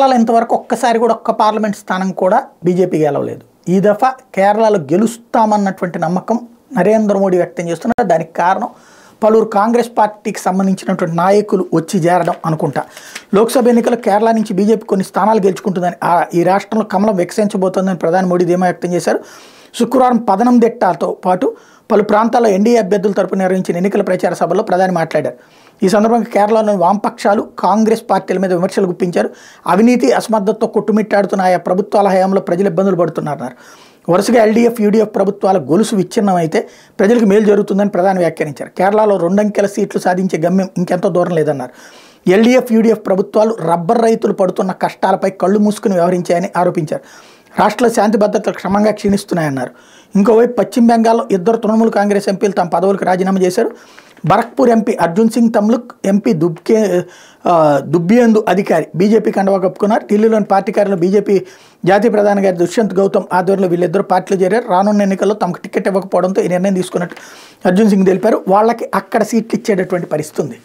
కేరళలో ఇంతవరకు ఒక్కసారి కూడా ఒక్క పార్లమెంట్ స్థానం కూడా బీజేపీ గెలవలేదు. ఈ దఫా కేరళలో గెలుస్తామన్నటువంటి నమ్మకం నరేంద్ర మోడీ వ్యక్తం చేస్తున్నారు. దానికి కారణం పలువురు కాంగ్రెస్ పార్టీకి సంబంధించినటువంటి నాయకులు వచ్చి చేరడం అనుకుంటా. లోక్సభ ఎన్నికల్లో కేరళ నుంచి బీజేపీ కొన్ని స్థానాలు గెలుచుకుంటుందని, ఈ రాష్ట్రంలో కమలం వికసించబోతోందని ప్రధాని మోడీ ధీమా వ్యక్తం చేశారు. శుక్రవారం పదనందిట్టతో పాటు పలు ప్రాంతాల్లో ఎన్డీఏ అభ్యర్థుల తరపున నిర్వహించిన ఎన్నికల ప్రచార సభల్లో ప్రధాని మాట్లాడారు. ఈ సందర్భంగా కేరళలోని వామపక్షాలు కాంగ్రెస్ పార్టీల మీద విమర్శలు గుప్పించారు. అవినీతి అసమర్థతతో కొట్టుమిట్టాడుతున్న ఆయా ప్రభుత్వాల హయాంలో ప్రజలు ఇబ్బందులు పడుతున్నారన్నారు. వరుసగా ఎల్డీఎఫ్ యూడీఎఫ్ ప్రభుత్వాల గొలుసు విచ్ఛిన్నమైతే ప్రజలకు మేలు జరుగుతుందని ప్రధాని వ్యాఖ్యానించారు. కేరళలో 2 అంకెల సీట్లు సాధించే గమ్యం ఇంకెంతో దూరం లేదన్నారు. ఎల్డీఎఫ్ యూడీఎఫ్ ప్రభుత్వాలు రబ్బర్ రైతులు పడుతున్న కష్టాలపై కళ్ళు మూసుకుని వ్యవహరించాయని ఆరోపించారు. రాష్ట్రంలో శాంతి భద్రతలు క్రమంగా క్షీణిస్తున్నాయన్నారు. ఇంకోవైపు పశ్చిమ బెంగాల్లో 2 తృణమూల్ కాంగ్రెస్ ఎంపీలు తమ పదవులకు రాజీనామా చేశారు. బరక్పూర్ ఎంపీ అర్జున్ సింగ్ తమ్లుక్, ఎంపీ దుబ్బేందు అధికారి బీజేపీ కండవా కప్పుకున్నారు. ఢిల్లీలోని పార్టీ కార్యాలయంలో బీజేపీ జాతీయ ప్రధాన గారి దుష్యంత్ గౌతమ్ ఆధ్వర్యంలో వీళ్ళిద్దరు పార్టీలో చేరారు. రానున్న ఎన్నికల్లో తమకు టికెట్ ఇవ్వకపోవడంతో ఈ నిర్ణయం తీసుకున్నట్టు అర్జున్ సింగ్ తెలిపారు. వాళ్ళకి అక్కడ సీట్లు ఇచ్చేటటువంటి పరిస్థితి ఉంది.